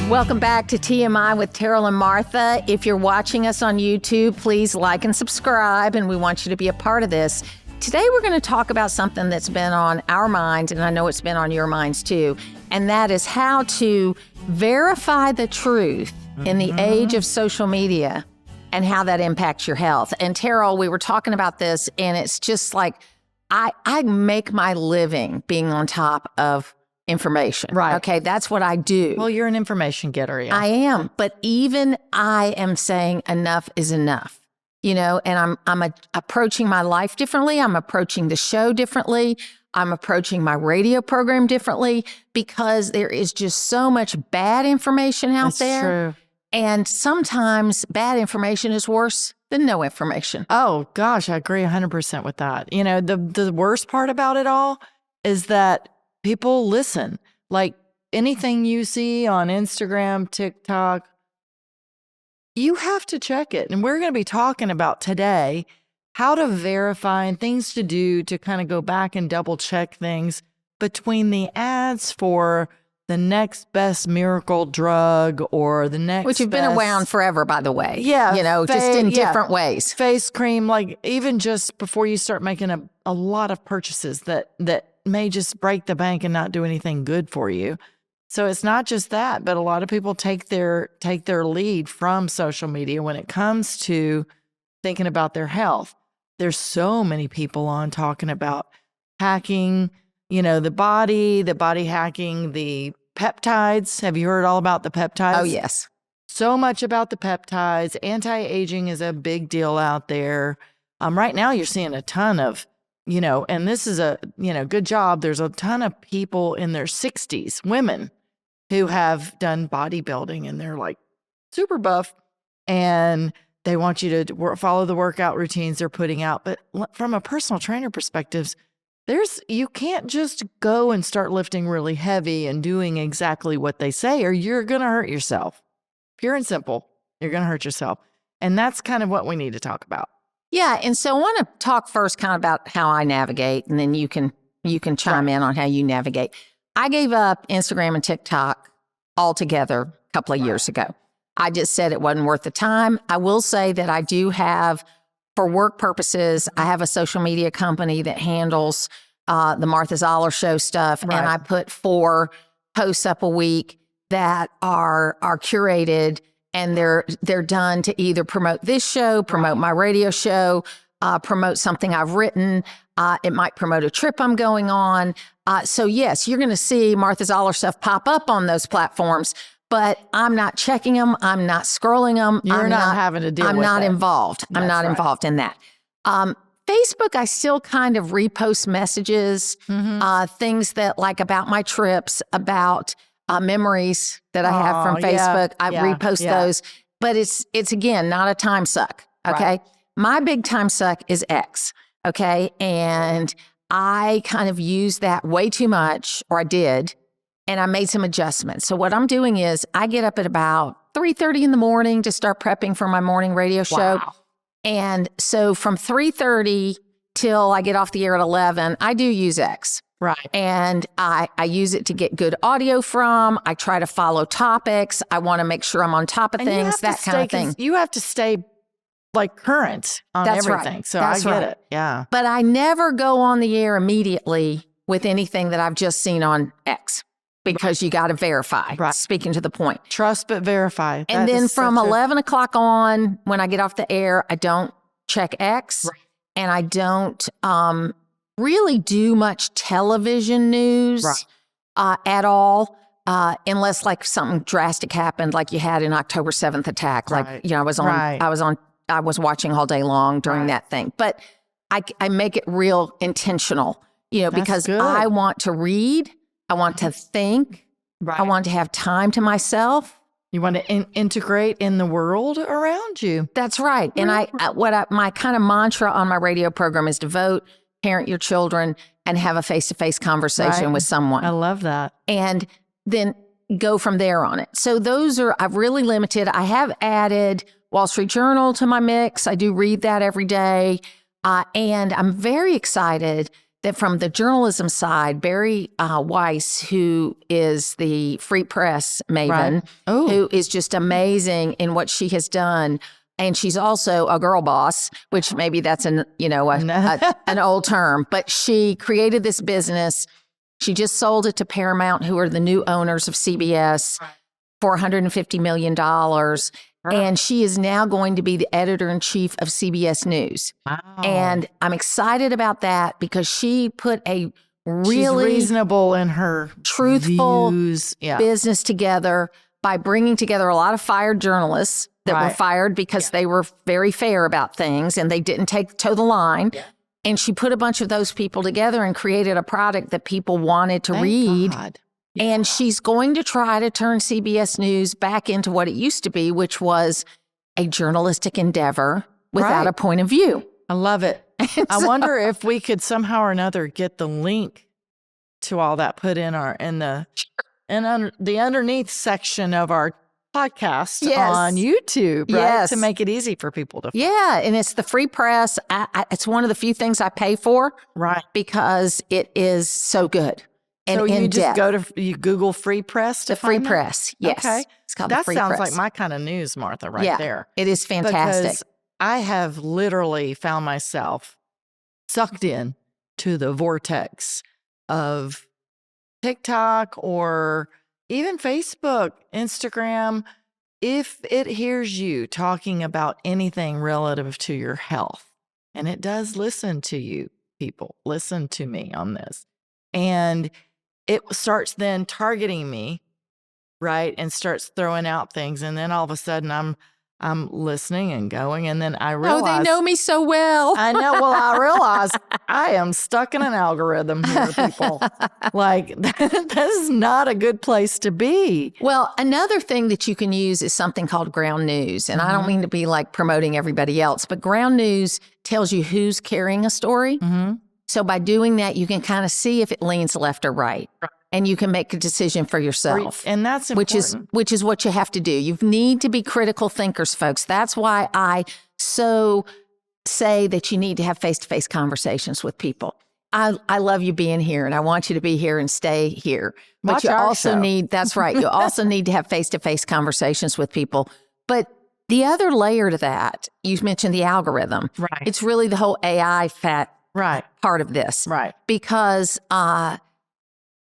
Welcome back to TMI with Terrell and Martha. If you're watching us on YouTube, please like and subscribe, and we want you to be a part of this. Today, we're going to talk about something that's been on our minds, and I know it's been on your minds too, and that is how to verify the truth in the age of social media and how that impacts your health. And Terrell, we were talking about this, and it's just like, I make my living being on top of information. Right. Okay, that's what I do. Well, you're an information getter, yeah. I am, but even I am saying enough is enough, you know, and I'm approaching my life differently. I'm approaching the show differently. I'm approaching my radio program differently because there is just so much bad information out That's there. true. And sometimes bad information is worse than no information. Oh, gosh, I agree 100% with that. You know, the worst part about it all is that people listen. Like anything you see on Instagram, TikTok, you have to check it. And we're going to be talking about today how to verify and things to do to kind of go back and double check things between the ads for the next best miracle drug or the next Which have been around forever, by the way. Yeah. You know, just in different ways. Face cream, like even just before you start making a lot of purchases that may just break the bank and not do anything good for you. So it's not just that, but a lot of people take their lead from social media when it comes to thinking about their health. There's so many people on talking about hacking, you know, the body hacking, the peptides. Have you heard all about the peptides? Oh, yes. So much about the peptides. Anti-aging is a big deal out there. Right now you're seeing a ton of, you know, and this is a, you know, good job. There's a ton of people in their 60s, women, who have done bodybuilding and they're like super buff and they want you to follow the workout routines they're putting out. But from a personal trainer perspective, you can't just go and start lifting really heavy and doing exactly what they say, or you're going to hurt yourself. Pure and simple, you're going to hurt yourself. And that's kind of what we need to talk about. Yeah, and so I want to talk first kind of about how I navigate, and then you can chime in on how you navigate. I gave up Instagram and TikTok altogether a couple of years ago. I just said it wasn't worth the time. I will say that I do have, for work purposes, I have a social media company that handles the Martha Zoller Show stuff, and I put 4 posts up a week that are curated. And they're done to either promote this show, promote my radio show, promote something I've written. It might promote a trip I'm going on. So yes, you're going to see Martha Zoller stuff pop up on those platforms, but I'm not checking them. I'm not scrolling them. You're not having to deal with it. I'm not involved. I'm not involved in that. Facebook, I still kind of repost messages, things that like about my trips, about memories that I have from Facebook. I repost those, but it's again, not a time suck. Okay. Right. My big time suck is X. Okay. And I kind of used that way too much, or I did, and I made some adjustments. So what I'm doing is I get up at about 3:30 in the morning to start prepping for my morning radio show. Wow. And so from 3:30 till I get off the air at 11, I do use X. Right. And I use it to get good audio from. I try to follow topics. I want to make sure I'm on top of things, that kind of thing. You have to stay like current on everything. Right. So That's I get right. it. Yeah. But I never go on the air immediately with anything that I've just seen on X because you got to verify. Right. Speaking to the point. Trust but verify. And then from 11 o'clock on, when I get off the air, I don't check X, and I don't really do much television news at all, unless like something drastic happened, like you had an October 7th attack. Like, you know, I was watching all day long during that thing. But I make it real intentional, you know, because I want to read, I want to think, I want to have time to myself. You want to integrate in the world around you. That's right. And my kind of mantra on my radio program is devote, parent your children, and have a face-to-face conversation with someone. I love that. And then go from there on it. So I've really limited. I have added Wall Street Journal to my mix. I do read that every day. And I'm very excited that from the journalism side, Barry Weiss, who is the Free Press maven, Right. Oh. who is just amazing in what she has done. And she's also a girl boss, which maybe that's an old term, but she created this business. She just sold it to Paramount, who are the new owners of CBS, for $150 million. And she is now going to be the editor-in-chief of CBS News. Wow. And I'm excited about that because she put a She's really reasonable in her truthful views. Yeah. business together by bringing together a lot of fired journalists that were Right. fired because they were very fair about things and they didn't toe the line. Yeah. And she put a bunch of those people together and created a product that people wanted to Thank read. God. And she's going to try to turn CBS News back into what it used to be, which was a journalistic endeavor without Right. a point of view. I love it. I wonder if we could somehow or another get the link to all that put in the underneath section of our podcast Yes. on YouTube, right? Yes. To make it easy for people to Yeah, and it's the Free Press. It's one of the few things I pay for right. because it is so good. And So you in just depth. you Google Free Press to The Free find that? Press. Yes. Okay. It's called the That Free sounds Press. like my kind of news, Martha, right Yeah, there. It is fantastic. Because I have literally found myself sucked in to the vortex of TikTok or even Facebook, Instagram. If it hears you talking about anything relative to your health, and it does listen to you, people, listen to me on this. And it starts then targeting me, right? And starts throwing out things. And then all of a sudden I'm listening and going. And then I realize, Oh, they know me so well. I know. Well, I realize I am stuck in an algorithm here, people. Like, this is not a good place to be. Well, another thing that you can use is something called Ground News. And I don't mean to be like promoting everybody else, but Ground News tells you who's carrying a story. Mm-hmm. So by doing that, you can kind of see if it leans left or right. And you can make a decision for yourself. And that's important. Which is what you have to do. You need to be critical thinkers, folks. That's why I so say that you need to have face-to-face conversations with people. I love you being here and I want you to be here and stay here. But Watch you our also show. need, that's right, you also need to have face-to-face conversations with people. But the other layer to that, you mentioned the algorithm. Right. It's really the whole AI Right. part of this. Right. Because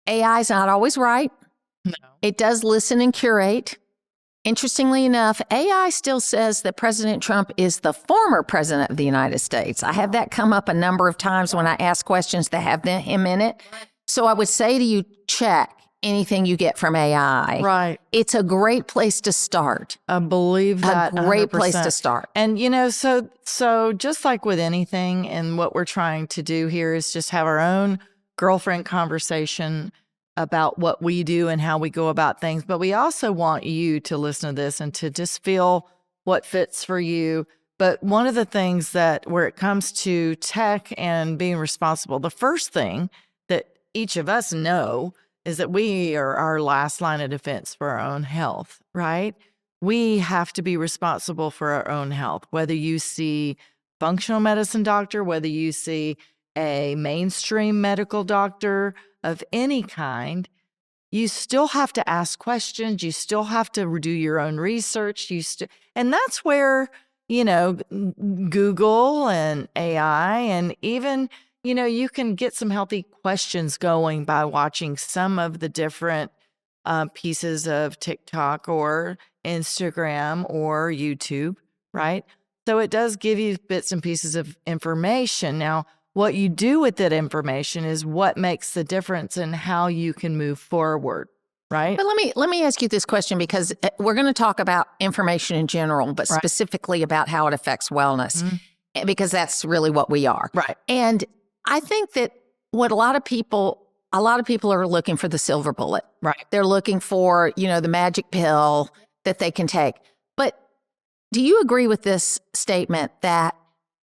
AI is not always right. No. It does listen and curate. Interestingly enough, AI still says that President Trump is the former president of the United States. I have that come up a number of times when I ask questions that have him in it. So I would say to you, check anything you get from AI. Right. It's a great place to start. I believe that. A great place 100%. to start. And, you know, so just like with anything, and what we're trying to do here is just have our own girlfriend conversation about what we do and how we go about things. But we also want you to listen to this and to just feel what fits for you. But one of the things that where it comes to tech and being responsible, the first thing that each of us know is that we are our last line of defense for our own health, right? We have to be responsible for our own health, whether you see functional medicine doctor, whether you see a mainstream medical doctor of any kind, you still have to ask questions. You still have to do your own research. And that's where, you know, Google and AI and even, you know, you can get some healthy questions going by watching some of the different pieces of TikTok or Instagram or YouTube, right? So it does give you bits and pieces of information. Now, what you do with that information is what makes the difference in how you can move forward, right? But let me ask you this question, because we're going to talk about information in general, but Right. specifically about how it affects wellness, because that's really what we are. Right. And I think that what a lot of people are looking for the silver bullet. Right. They're looking for, you know, the magic pill that they can take. But do you agree with this statement that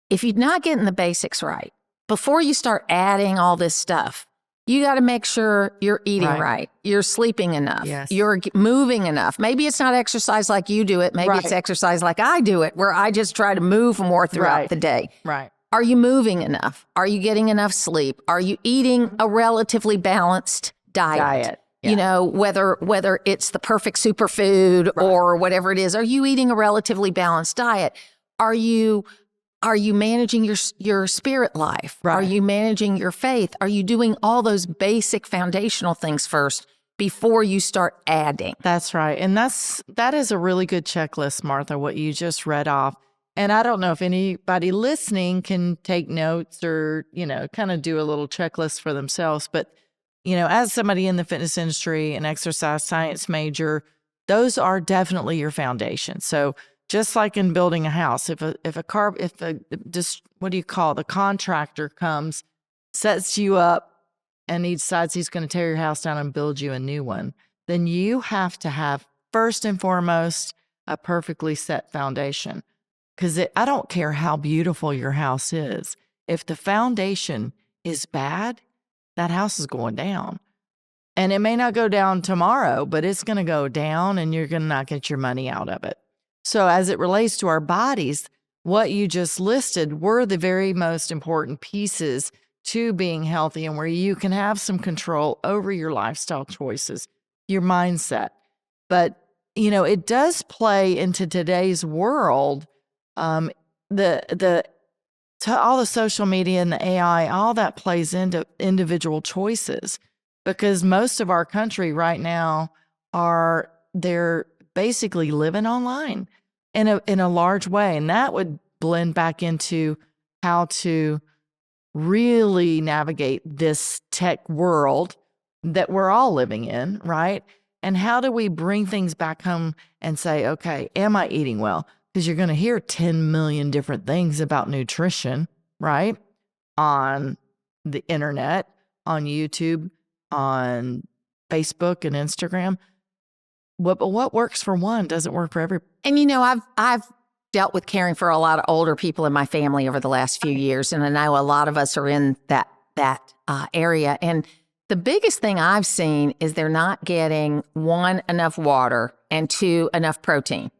if you're not getting the basics right, before you start adding all this stuff, you got to make sure you're eating right, you're sleeping enough, Yes. you're moving enough. Maybe it's not exercise like you do it. Maybe it's Right. exercise like I do it, where I just try to move more throughout Right. the day. Right. Are you moving enough? Are you getting enough sleep? Are you eating a relatively balanced diet? Yeah. You know, whether it's the perfect superfood or whatever it is, are you eating a relatively balanced diet? Are you managing your spirit life? Right. Are you managing your faith? Are you doing all those basic foundational things first before you start adding? That's right. And that is a really good checklist, Martha, what you just read off. And I don't know if anybody listening can take notes or, kind of do a little checklist for themselves. But, as somebody in the fitness industry, an exercise science major, those are definitely your foundation. So just like in building a house, if the contractor comes, sets you up, and he decides he's going to tear your house down and build you a new one, then you have to have, first and foremost, a perfectly set foundation. Because I don't care how beautiful your house is. If the foundation is bad, that house is going down. And it may not go down tomorrow, but it's going to go down and you're going to not get your money out of it. So as it relates to our bodies, what you just listed were the very most important pieces to being healthy and where you can have some control over your lifestyle choices, your mindset. But, it does play into today's world. All the social media and the AI, all that plays into individual choices because most of our country right now they're basically living online in a large way. And that would blend back into how to really navigate this tech world that we're all living in, right? And how do we bring things back home and say, okay, am I eating well? Because you're going to hear 10 million different things about nutrition, right? On the internet, on YouTube, on Facebook and Instagram. What works for one doesn't work for everybody. And I've dealt with caring for a lot of older people in my family over the last few years, and I know a lot of us are in that area. And the biggest thing I've seen is they're not getting, 1, enough water, and 2, enough protein,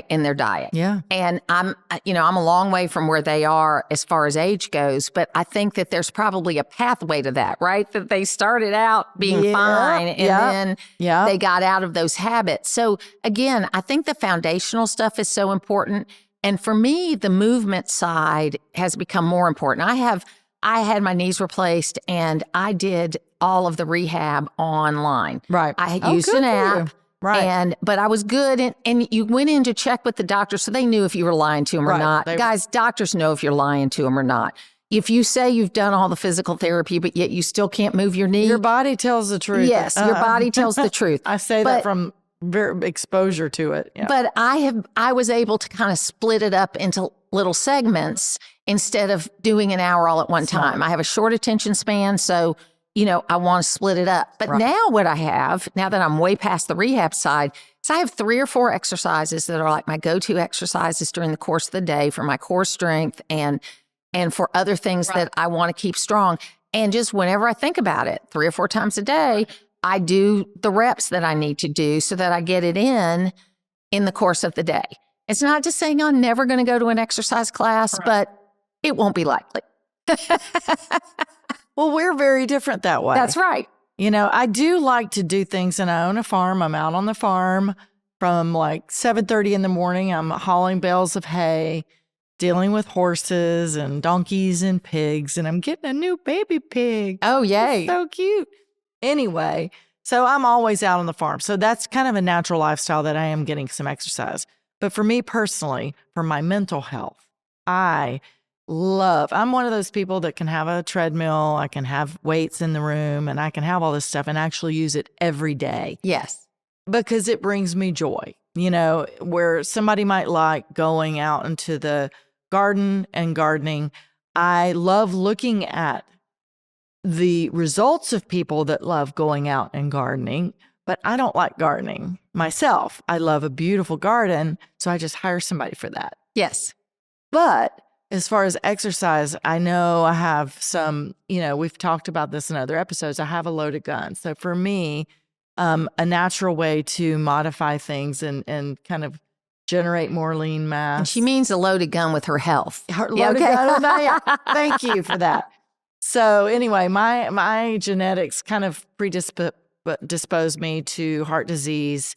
in their diet. Yeah. And I'm a long way from where they are as far as age goes, but I think that there's probably a pathway to that, right? That they started out being fine and then they got out of those habits. So again, I think the foundational stuff is so important. And for me, the movement side has become more important. I had my knees replaced and I did all of the rehab online. Right. I used an app. Right. But I was good. And you went in to check with the doctor so they knew if you were lying to them or not. Guys, doctors know if you're lying to them or not. If you say you've done all the physical therapy, but yet you still can't move your knee. Your body tells the truth. Yes, your body tells the truth. I say that from very exposure to it. Yeah. But I was able to kind of split it up into little segments instead of doing an hour all at one time. I have a short attention span, so I want to split it up. But now what I have, now that I'm way past the rehab side, is I have 3 or 4 exercises that are like my go-to exercises during the course of the day for my core strength and for other things that I want to keep strong. And just whenever I think about it, 3 or 4 times a day, I do the reps that I need to do so that I get it in the course of the day. It's not just saying I'm never going to go to an exercise class, but it won't be likely. Well, we're very different that way. That's right. I do like to do things, and I own a farm. I'm out on the farm from like 7:30 in the morning. I'm hauling bales of hay, dealing with horses and donkeys and pigs, and I'm getting a new baby pig. Oh, yay. It's so cute. Anyway, so I'm always out on the farm. So that's kind of a natural lifestyle that I am getting some exercise. But for me personally, for my mental health, I'm one of those people that can have a treadmill, I can have weights in the room, and I can have all this stuff and actually use it every day. Yes. Because it brings me joy, where somebody might like going out into the garden and gardening. I love looking at the results of people that love going out and gardening, but I don't like gardening myself. I love a beautiful garden, so I just hire somebody for that. Yes. But as far as exercise, I know I have some, we've talked about this in other episodes. I have a loaded gun. So for me, a natural way to modify things and kind of generate more lean mass. And she means a loaded gun with her health. Her Yeah, loaded okay. gun. Yeah. Thank you for that. So anyway, my genetics kind of predisposed me to heart disease,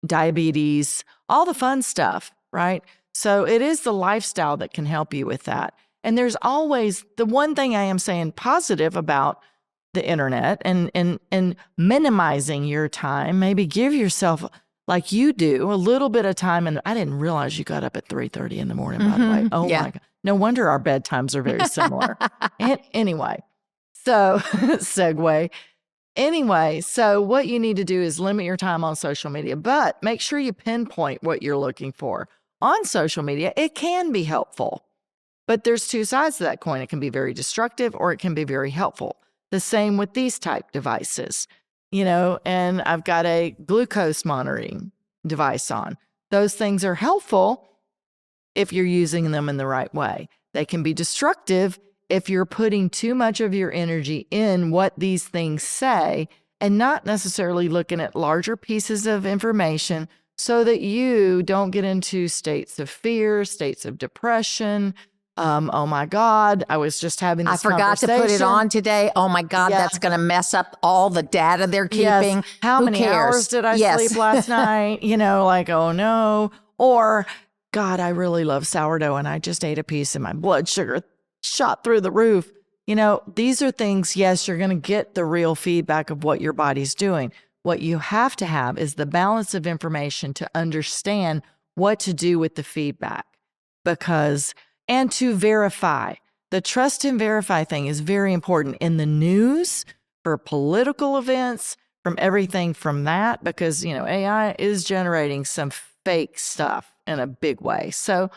diabetes, all the fun stuff, right? So it is the lifestyle that can help you with that. And there's always the one thing I am saying positive about the internet and minimizing your time. Maybe give yourself, like you do, a little bit of time. And I didn't realize you got up at 3:30 in the morning, by the way. Oh Yeah. my God. No wonder our bedtimes are very similar. And anyway, so segue. Anyway, so what you need to do is limit your time on social media, but make sure you pinpoint what you're looking for. On social media, it can be helpful, but there's two sides to that coin. It can be very destructive or it can be very helpful. The same with these type devices, and I've got a glucose monitoring device on. Those things are helpful if you're using them in the right way. They can be destructive if you're putting too much of your energy in what these things say and not necessarily looking at larger pieces of information so that you don't get into states of fear, states of depression. Oh my God, I was just having this I forgot to put it on today. Oh my God, Yeah. that's going to mess up all the data they're keeping. Yes. How Who many cares? hours did I Yes. sleep last night? Like, oh no. Or, God, I really love sourdough and I just ate a piece and my blood sugar shot through the roof. These are things, yes, you're going to get the real feedback of what your body's doing. What you have to have is the balance of information to understand what to do with the feedback and to verify. The trust and verify thing is very important in the news, for political events, from everything from that, because, AI is generating some fake stuff in a big way. So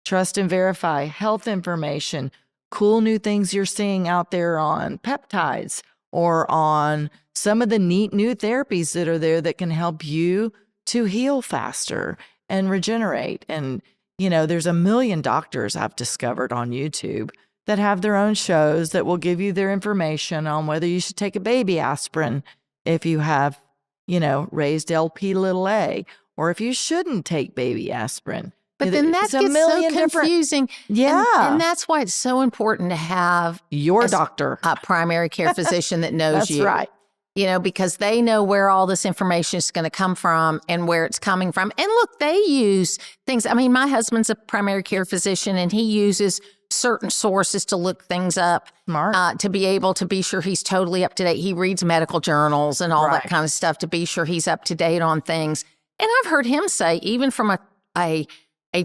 trust and verify health information, cool new things you're seeing out there on peptides or on some of the neat new therapies that are there that can help you to heal faster and regenerate. And, there's a million doctors I've discovered on YouTube that have their own shows that will give you their information on whether you should take a baby aspirin if you have, raised Lp(a), or if you shouldn't take baby aspirin. But then that It's a gets million so different- confusing. Yeah. And that's why it's so important to have Your doctor. a primary care physician that knows That's you. right. Because they know where all this information is going to come from and where it's coming from. And look, they use things. I mean, my husband's a primary care physician and he uses certain sources to look things up. Smart. To be able to be sure he's totally up to date. He reads medical journals and all Right. that kind of stuff to be sure he's up to date on things. And I've heard him say, even from a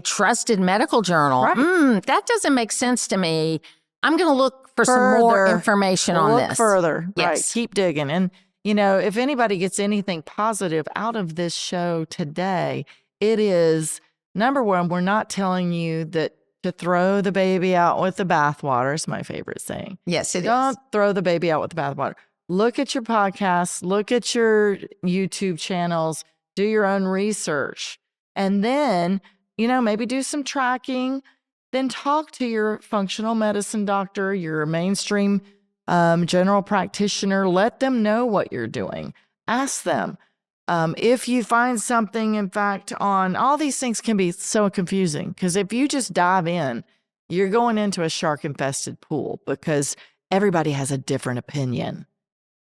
trusted medical journal, Right. that doesn't make sense to me. I'm going to look for some more information on Look this. further. Right. Yes. Keep digging. And, if anybody gets anything positive out of this show today, it is, number one, we're not telling you that to throw the baby out with the bathwater. It's my favorite saying. Yes, it is. Don't throw the baby out with the bathwater. Look at your podcasts, look at your YouTube channels, do your own research, and then, maybe do some tracking. Then talk to your functional medicine doctor, your mainstream general practitioner. Let them know what you're doing. Ask them. If you find something, in fact, on all these things can be so confusing because if you just dive in, you're going into a shark-infested pool because everybody has a different opinion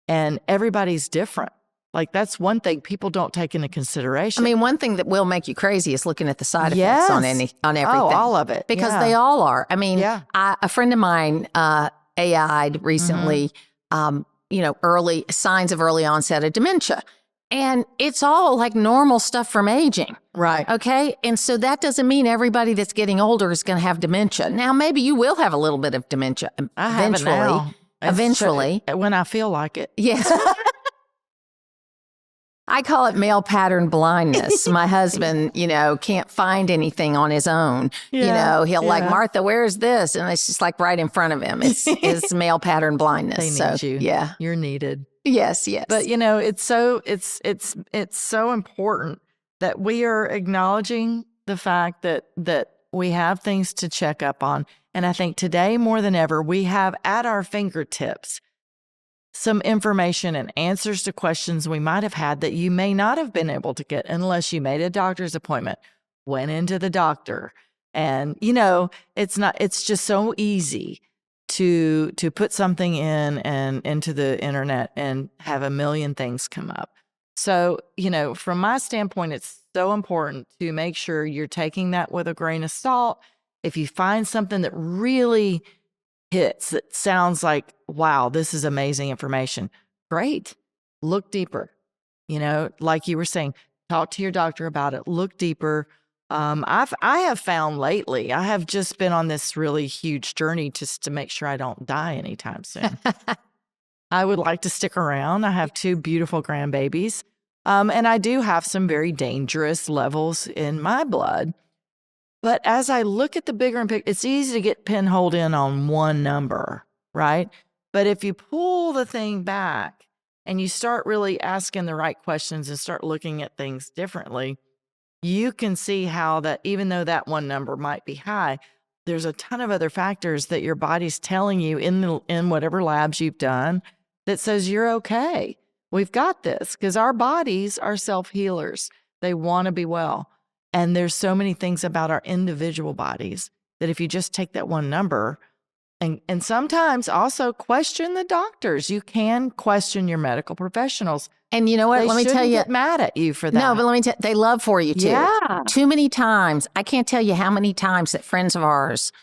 and everybody's different. Like that's one thing people don't take into consideration. I mean, one thing that will make you crazy is looking at the side effects on everything. Oh, all of it. Because they all are. I mean, Yeah. a friend of mine AI'd recently, early signs of early onset of dementia. And it's all like normal stuff from aging. Right. Okay. And so that doesn't mean everybody that's getting older is going to have dementia. Now, maybe you will have a little bit of dementia I have it now. Eventually. When I feel like it. Yes. I call it male pattern blindness. My husband, can't find anything on his own. He'll like, Martha, where's this? And it's just like right in front of him. It's male pattern blindness. They need you. Yeah. You're needed. Yes, yes. But it's so important that we are acknowledging the fact that we have things to check up on. And I think today more than ever, we have at our fingertips some information and answers to questions we might have had that you may not have been able to get unless you made a doctor's appointment, went into the doctor. And, it's just so easy to put something in and into the internet and have a million things come up. So, from my standpoint, it's so important to make sure you're taking that with a grain of salt. If you find something that really hits, that sounds like, wow, this is amazing information, great. Look deeper. Like you were saying, talk to your doctor about it, look deeper. I have found lately, I have just been on this really huge journey just to make sure I don't die anytime soon. I would like to stick around. I have 2 beautiful grandbabies. And I do have some very dangerous levels in my blood. But as I look at the bigger and it's easy to get pinholed in on one number, right? But if you pull the thing back and you start really asking the right questions and start looking at things differently, you can see how that even though that one number might be high, there's a ton of other factors that your body's telling you in whatever labs you've done that says you're okay. We've got this, because our bodies are self-healers. They want to be well. And there's so many things about our individual bodies that if you just take that one number and sometimes also question the doctors, you can question your medical professionals. And you know what? They Let me tell shouldn't you. get mad at you for that. No, but let me tell you, they love for you too. Yeah. Too many times. I can't tell you how many times that friends of ours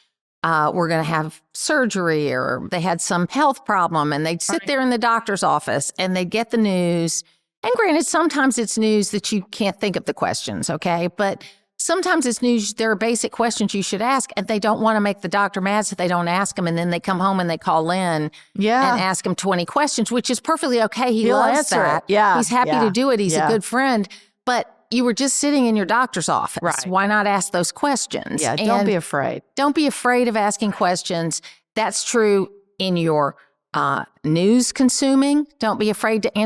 were going to have surgery or they had some health problem and they'd sit there in the doctor's office and they'd get the news. And granted, sometimes it's news that you can't think of the questions, okay? But sometimes it's news, there are basic questions you should ask, and they don't want to make the doctor mad, so they don't ask them. And then they come home and they call in and ask him 20 questions, which is perfectly okay. He'll loves answer that. it. Yeah. He's happy to do it. He's a good friend. But you were just sitting in your doctor's office. Right. Why not ask those questions? Yeah, don't And be afraid. don't be afraid of asking questions. That's true in your news consuming. Don't be afraid to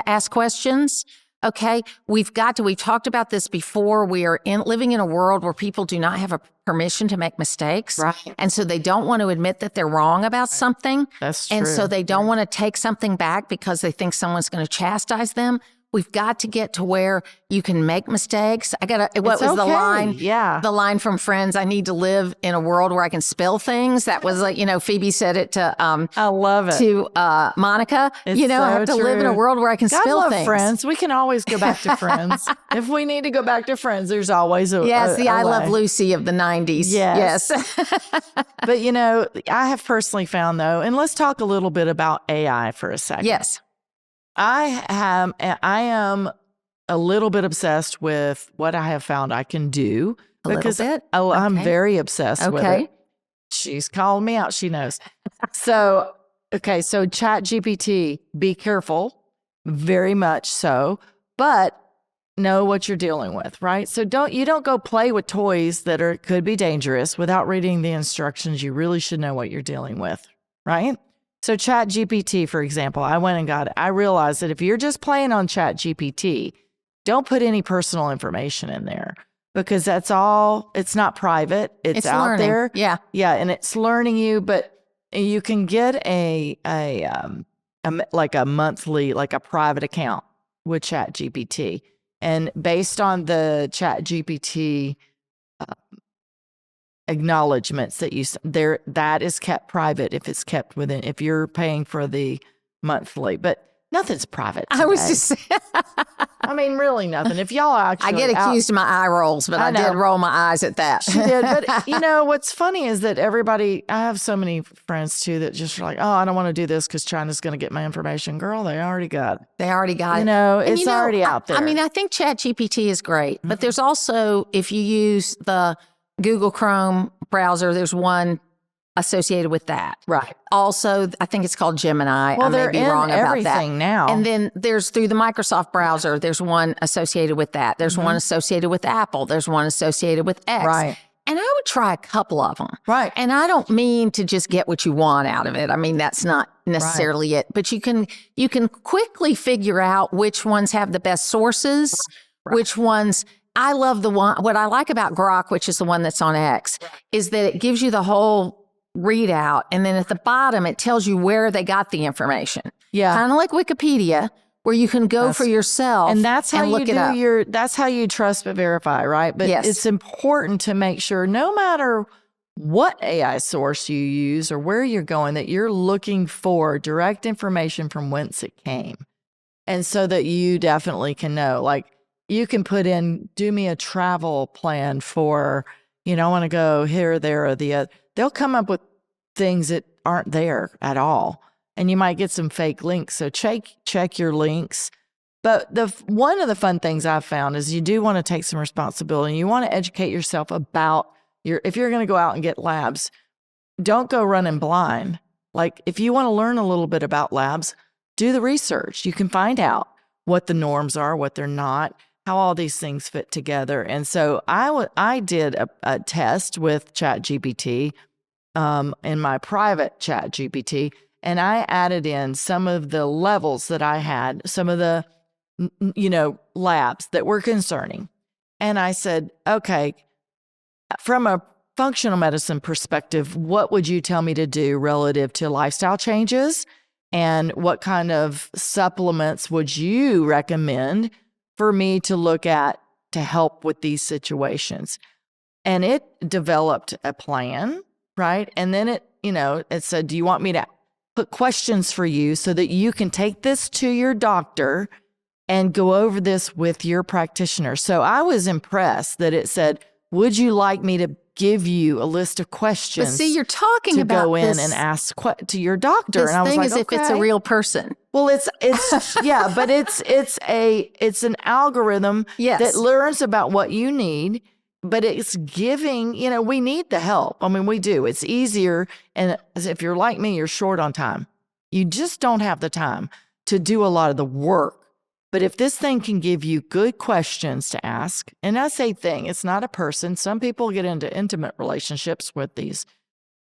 ask questions. Okay, we've talked about this before. We are living in a world where people do not have a permission to make mistakes. Right. And so they don't want to admit that they're wrong about something. That's true. And so they don't want to take something back because they think someone's going to chastise them. We've got to get to where you can make mistakes. The line? Yeah. The line from Friends, I need to live in a world where I can spill things. That was like, Phoebe said it to I love it. to Monica. It's I have to so live in a true. world where I can God spill love things. Friends. We can always go back to Friends. If we need to go back to Friends, there's always a Yes, the I Love way. Lucy of the 90s. Yes. Yes. But I have personally found though, and let's talk a little bit about AI for a second. Yes. I am a little bit obsessed with what I have found I can do. A little bit? I'm Okay. very obsessed with Okay. it. She's calling me out. She knows. So ChatGPT, be careful, very much so, but know what you're dealing with, right? So don't go play with toys that could be dangerous without reading the instructions. You really should know what you're dealing with, right? So ChatGPT, for example, I went and got it. I realized that if you're just playing on ChatGPT, don't put any personal information in there because it's not private. It's out learning. there. Yeah. Yeah. And it's learning you, but you can get a monthly, like a private account with ChatGPT. And based on the ChatGPT acknowledgments that is kept private if you're paying for the monthly, but nothing's private today. I was just saying, I mean, really nothing. If y'all actually, I get accused of my eye rolls, but I know. did roll my eyes at that. She did, but what's funny is that I have so many friends too that just are like, oh, I don't want to do this because China's going to get my information. Girl, they already got it. They already got it. It's And already out there. I mean, I think ChatGPT is great, but there's also, if you use the Google Chrome browser, there's one associated with that. Right. Also, I think it's called Gemini. Well, I may they're be in wrong about that. everything now. And then there's through the Microsoft browser, there's one associated with that. There's one associated with Apple. There's one associated with X. Right. And I would try a couple of them. Right. And I don't mean to just get what you want out of it. I mean, that's not necessarily it. But you can quickly figure out which ones have the best sources, which ones. I love what I like about Grok, which is the one that's on X, is that it gives you the whole readout. And then at the bottom, it tells you where they got the information. Yeah. Kind of like Wikipedia, where you can go for yourself And that's how you look it up. that's how you trust but verify, right? But Yes. it's important to make sure no matter what AI source you use or where you're going, that you're looking for direct information from whence it came. And so that you definitely can know, like you can put in, do me a travel plan for, I want to go here, there, or the other. They'll come up with things that aren't there at all. And you might get some fake links. So check your links. But one of the fun things I've found is you do want to take some responsibility. You want to educate yourself about if you're going to go out and get labs, don't go running blind. Like if you want to learn a little bit about labs, do the research. You can find out what the norms are, what they're not, how all these things fit together. And so I did a test with ChatGPT in my private ChatGPT, and I added in some of the levels that I had, some of the labs that were concerning. And I said, okay, from a functional medicine perspective, what would you tell me to do relative to lifestyle changes? And what kind of supplements would you recommend for me to look at to help with these situations? And it developed a plan, right? And then it said, do you want me to put questions for you so that you can take this to your doctor and go over this with your practitioner? So I was impressed that it said, would you like me to give you a list of questions? But see, you're talking to about go in this, and ask to your doctor. this And I was thing like, as if it's a okay. real person. Well, it's yeah, but it's an algorithm Yes. that learns about what you need, but it's giving, we need the help. I mean, we do. It's easier. And if you're like me, you're short on time. You just don't have the time to do a lot of the work. But if this thing can give you good questions to ask, and I say thing, it's not a person. Some people get into intimate relationships with these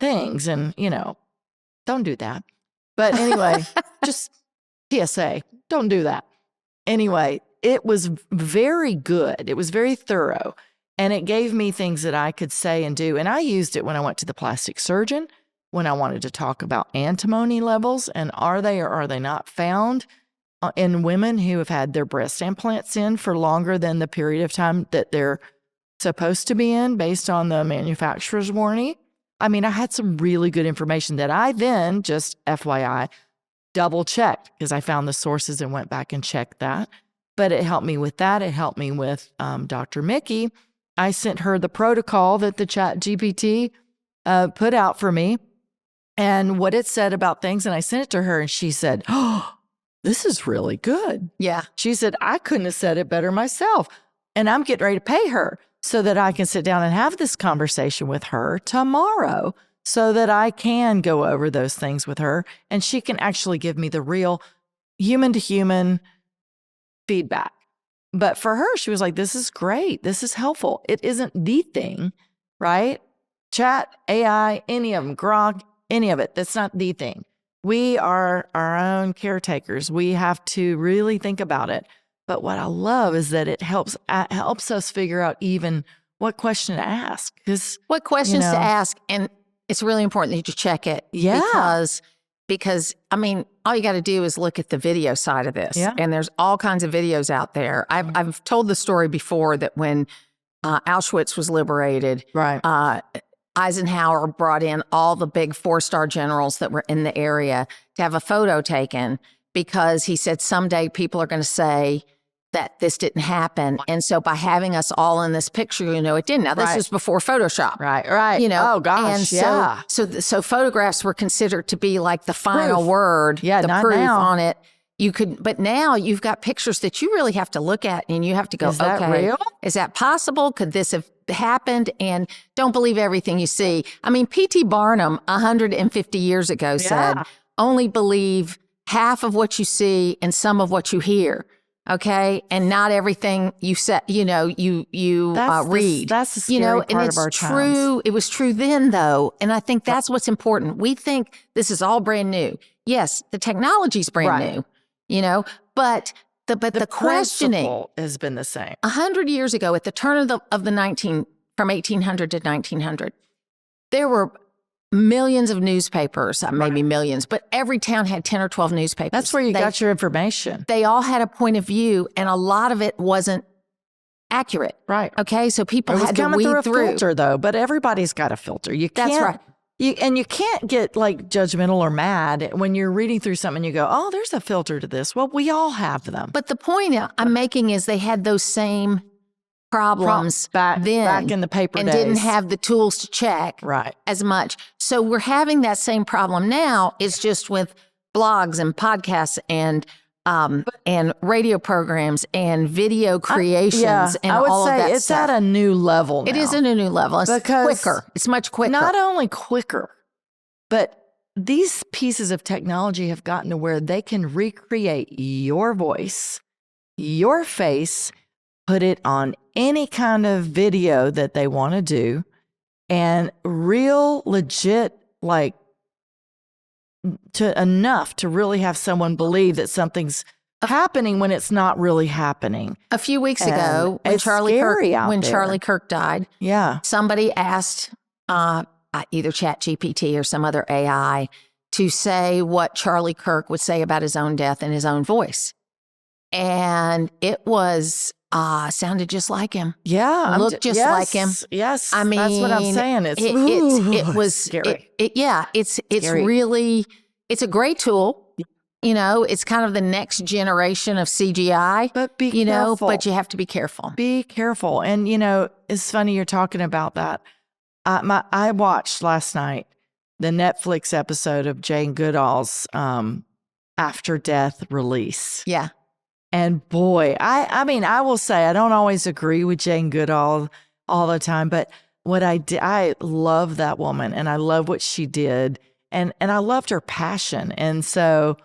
things and, don't do that. But anyway, just PSA, don't do that. Anyway, it was very good. It was very thorough. And it gave me things that I could say and do. And I used it when I went to the plastic surgeon, when I wanted to talk about antimony levels and are they or are they not found in women who have had their breast implants in for longer than the period of time that they're supposed to be in based on the manufacturer's warranty. I mean, I had some really good information that I then, just FYI, double checked because I found the sources and went back and checked that. But it helped me with that. It helped me with Dr. Mickey. I sent her the protocol that the ChatGPT put out for me and what it said about things. And I sent it to her and she said, oh, this is really good. Yeah. She said, I couldn't have said it better myself. And I'm getting ready to pay her so that I can sit down and have this conversation with her tomorrow so that I can go over those things with her and she can actually give me the real human to human feedback. But for her, she was like, this is great. This is helpful. It isn't the thing, right? Chat, AI, any of them, Grok, any of it. That's not the thing. We are our own caretakers. We have to really think about it. But what I love is that it helps us figure out even what question to ask. What questions to ask. And it's really important that you check it. Yeah. Because I mean, all you got to do is look at the video side of this. Yeah. And there's all kinds of videos out there. I've told the story before that when Auschwitz was liberated, right. Eisenhower brought in all the big 4-star generals that were in the area to have a photo taken because he said someday people are going to say that this didn't happen. And so by having us all in this picture, it didn't. Now, this was before Photoshop. Right. Oh, gosh, and so photographs were considered to be like the final word, the not proof now. on it. But now you've got pictures that you really have to look at and you have to go, is that okay, real? Is that possible? Could this have happened? And don't believe everything you see. I mean, P.T. Barnum 150 years ago said, only believe half of what you see and some of what you hear. Okay. And not everything you say, you read. That's the scary part and it's of our true. times. It was true then though. And I think that's what's important. We think this is all brand new. Yes, the technology's brand new, but the questioning has been the same. 100 years ago at the turn of the from 1800 to 1900, there were millions of newspapers, maybe millions, but every town had 10 or 12 newspapers. That's where you got your information. They all had a point of view, and a lot of it wasn't accurate. Right. Okay, so people It was had to coming weed through a through. filter, though, but everybody's got a filter. You can't, That's right. And you can't get like judgmental or mad when you're reading through something and you go, oh, there's a filter to this. Well, we all have them. But the point I'm making is they had those same problems back in the paper and days. didn't have the tools to check Right. as much. So we're having that same problem now. It's just with blogs and podcasts and radio programs and video creations and I would all say of that it's stuff. at a new level now. It is at a new level. It's Because quicker. It's much quicker. Not only quicker, but these pieces of technology have gotten to where they can recreate your voice, your face, put it on any kind of video that they want to do, and real legit, like to enough to really have someone believe that something's happening when it's not really happening. A few weeks And ago, when it's Charlie scary out there. Charlie Kirk died, Yeah. somebody asked either ChatGPT or some other AI to say what Charlie Kirk would say about his own death in his own voice. And it was sounded just like him. Yeah. Looked just like him. Yes. I mean, that's what I'm saying. it was scary. It's Scary. really, it's a great tool. You know, it's kind of the next generation of CGI. But be you know, careful. but you have to be careful. Be careful. And, you know, it's funny you're talking about that. I watched last night the Netflix episode of Jane Goodall's After Death release. Yeah. And boy, I mean, I will say I don't always agree with Jane Goodall all the time, but what I love that woman and I love what she did. And I loved her passion. And so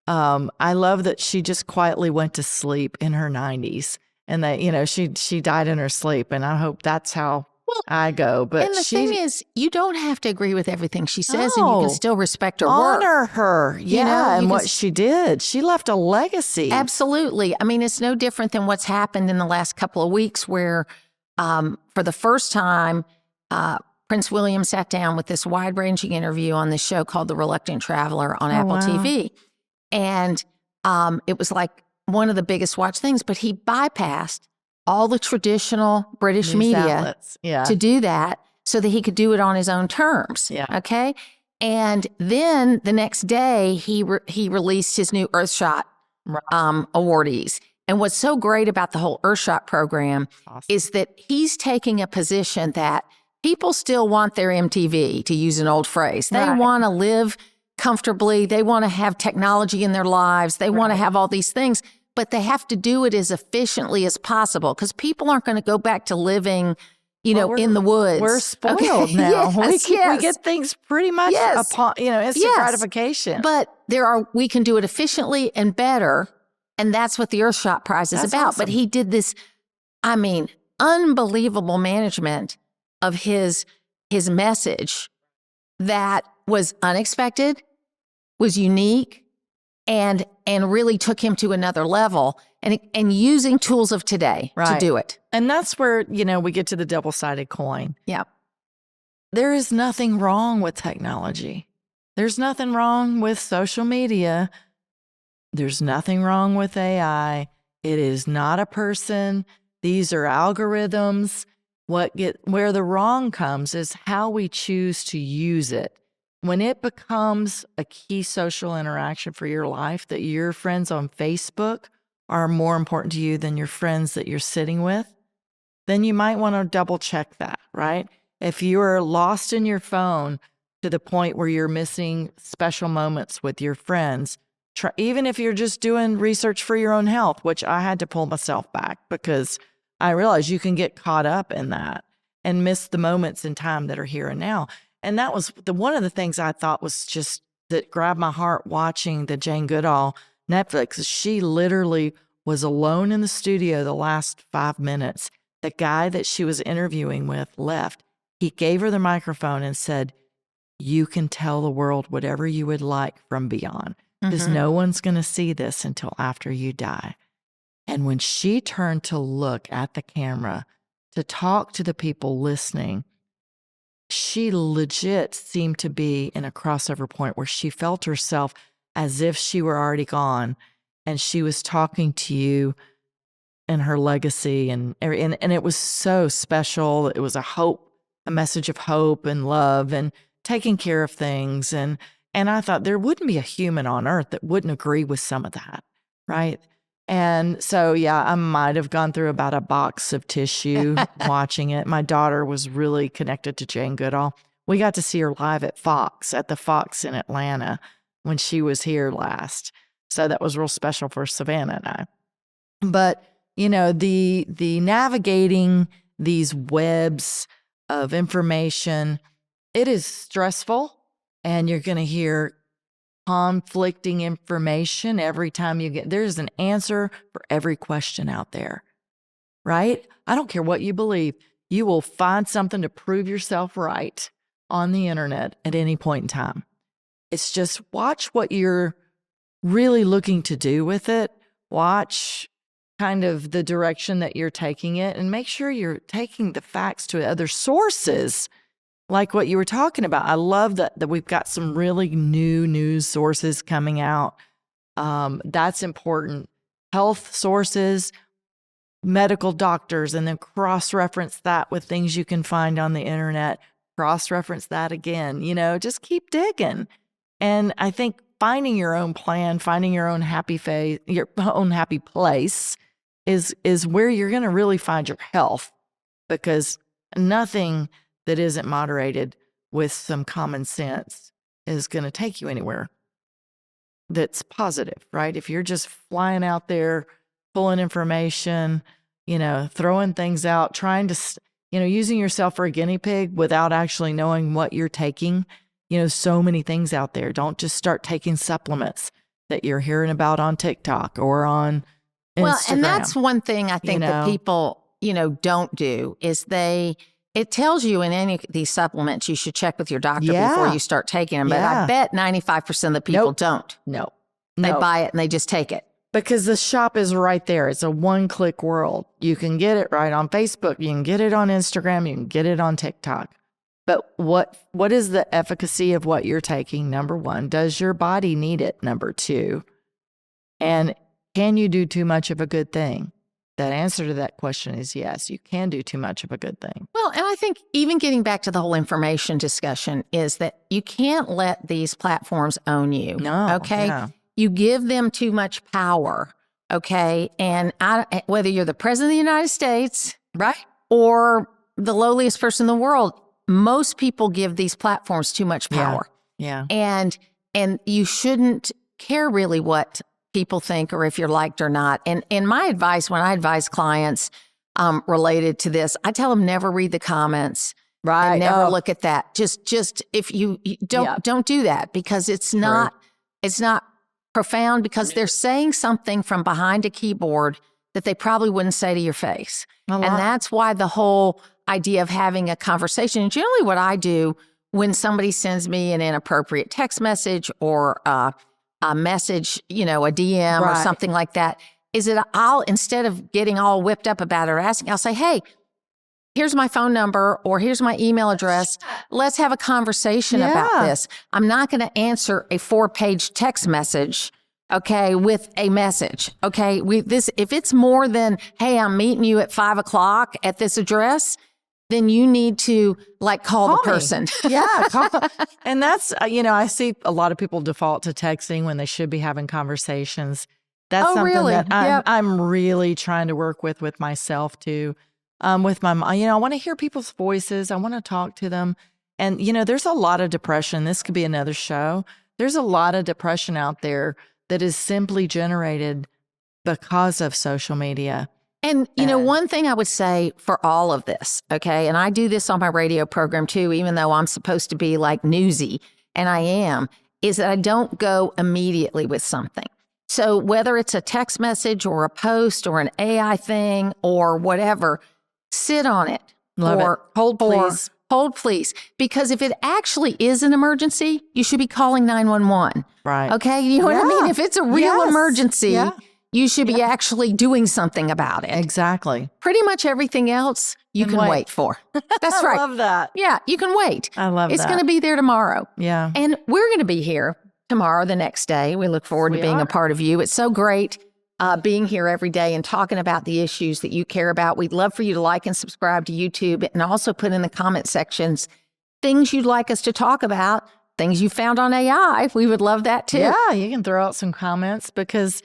I love that she just quietly went to sleep in her 90s and that, you know, she died in her sleep. And I hope that's how I go. But And the thing is, you don't have to agree with everything she says, and you No. can still respect her work. honor her. Yeah. know, you and can what she did. She left a legacy. Absolutely. I mean, it's no different than what's happened in the last couple of weeks where for the first time, Prince William sat down with this wide-ranging interview on this show called The Reluctant Traveler on Apple wow. TV. And it was like one of the biggest watched things, but he bypassed all the traditional British News media outlets. Yeah. to do that so that he could do it on his own terms. Yeah. Okay. And then the next day, he released his new Earthshot Right. awardees. And what's so great about the whole Earthshot program Awesome. is that he's taking a position that people still want their MTV, to use an old phrase. They Right. want to live comfortably. They want to have technology in their lives. They want to have all these things, but they have to do it as efficiently as possible because people aren't going to go back to living, you know, in the woods. We're spoiled Okay? now. Yes, we yes. get things pretty much Yes. upon, you know, instant Yes. gratification. But we can do it efficiently and better. And that's what the Earthshot Prize is That's about. awesome. But he did this, I mean, unbelievable management of his message that was unexpected, was unique, and really took him to another level and using tools of today to Right. do it. And that's where, you know, we get to the double-sided coin. Yeah. There is nothing wrong with technology. There's nothing wrong with social media. There's nothing wrong with AI. It is not a person. These are algorithms. Where the wrong comes is how we choose to use it. When it becomes a key social interaction for your life, that your friends on Facebook are more important to you than your friends that you're sitting with, then you might want to double check that, right? If you're lost in your phone to the point where you're missing special moments with your friends, even if you're just doing research for your own health, which I had to pull myself back because I realized you can get caught up in that and miss the moments in time that are here and now. And that was one of the things I thought was just that grabbed my heart watching the Jane Goodall Netflix. She literally was alone in the studio the last 5 minutes. The guy that she was interviewing with left. He gave her the microphone and said, "You can tell the world whatever you would like from beyond, because Mhm. no one's going to see this until after you die." And when she turned to look at the camera to talk to the people listening, she legit seemed to be in a crossover point where she felt herself as if she were already gone, and she was talking to you and her legacy, and it was so special. It was a message of hope and love and taking care of things, and I thought there wouldn't be a human on earth that wouldn't agree with some of that, right? And so, yeah, I might have gone through about a box of tissue watching it. My daughter was really connected to Jane Goodall. We got to see her live at the Fox in Atlanta when she was here last. So that was real special for Savannah and I. But, you know, the navigating these webs of information, it is stressful, and you're going to hear conflicting information every time there's an answer for every question out there, right? I don't care what you believe. You will find something to prove yourself right on the internet at any point in time. It's just watch what you're really looking to do with it. Watch kind of the direction that you're taking it, and make sure you're taking the facts to other sources. Like what you were talking about. I love that we've got some really new news sources coming out. That's important. Health sources, medical doctors, and then cross-reference that with things you can find on the internet. Cross-reference that again. You know, just keep digging. And I think finding your own plan, finding your own happy phase, your own happy place is where you're going to really find your health, because nothing that isn't moderated with some common sense is going to take you anywhere that's positive, right? If you're just flying out there, pulling information, you know, throwing things out, trying to, you know, using yourself for a guinea pig without actually knowing what you're taking, you know, so many things out there. Don't just start taking supplements that you're hearing about on TikTok or on Instagram. Well, and that's one thing I think that people, you know, don't do is it tells you in any of these supplements you should check with your doctor before you start taking them. But I bet 95% of the people don't. No. They buy it and they just take it. Because the shop is right there. It's a one-click world. You can get it right on Facebook. You can get it on Instagram. You can get it on TikTok. But what is the efficacy of what you're taking? Number one, does your body need it? Number two, and can you do too much of a good thing? That answer to that question is yes, you can do too much of a good thing. Well, and I think even getting back to the whole information discussion is that you can't let these platforms own you. No. Okay. Yeah. You give them too much power. Okay. And whether you're the president of the United States, right, or the lowliest person in the world, most people give these platforms too much power. Yeah. And you shouldn't care really what people think or if you're liked or not. And my advice when I advise clients related to this, I tell them never read the comments. Right. And never look at that. Just if you don't do that, because it's not profound, because they're saying something from behind a keyboard that they probably wouldn't say to your face. And that's why the whole idea of having a conversation, and generally what I do when somebody sends me an inappropriate text message or a message, you know, a DM or something like that, is that I'll, instead of getting all whipped up about it or asking, I'll say, hey, here's my phone number or here's my email address. Let's have a conversation about this. I'm not going to answer a 4-page text message, okay, with a message, okay? If it's more than, hey, I'm meeting you at 5:00 at this address, then you need to call the person. Call. And that's, I see a lot of people default to texting when they should be having conversations. That's something that I'm really trying to work with myself too. With my mom, I want to hear people's voices. I want to talk to them. And, there's a lot of depression. This could be another show. There's a lot of depression out there that is simply generated because of social media. And, one thing I would say for all of this, okay, and I do this on my radio program too, even though I'm supposed to be newsy, and I am, is that I don't go immediately with something. So whether it's a text message or a post or an AI thing or whatever, sit on it. Love it. Hold, please. Hold, please. Because if it actually is an emergency, you should be calling 911. Right. Okay? You know what I mean? If it's a real emergency, You should be actually doing something about it. Exactly. Pretty much everything else you Can can wait. wait for. That's I right. love that. Yeah, you can wait. I love It's that. going to be there tomorrow. Yeah. And we're going to be here tomorrow, the next day. We look forward to We being are. a part of you. It's so great being here every day and talking about the issues that you care about. We'd love for you to like and subscribe to YouTube and also put in the comment sections things you'd like us to talk about, things you found on AI. We would love that too. Yeah, you can throw out some comments because,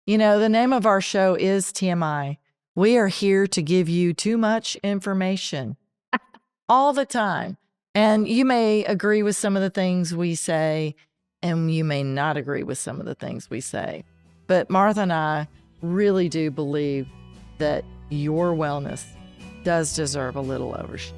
you know, the name of our show is TMI. We are here to give you too much information all the time. And you may agree with some of the things we say, and you may not agree with some of the things we say. But Martha and I really do believe that your wellness does deserve a little overshoot.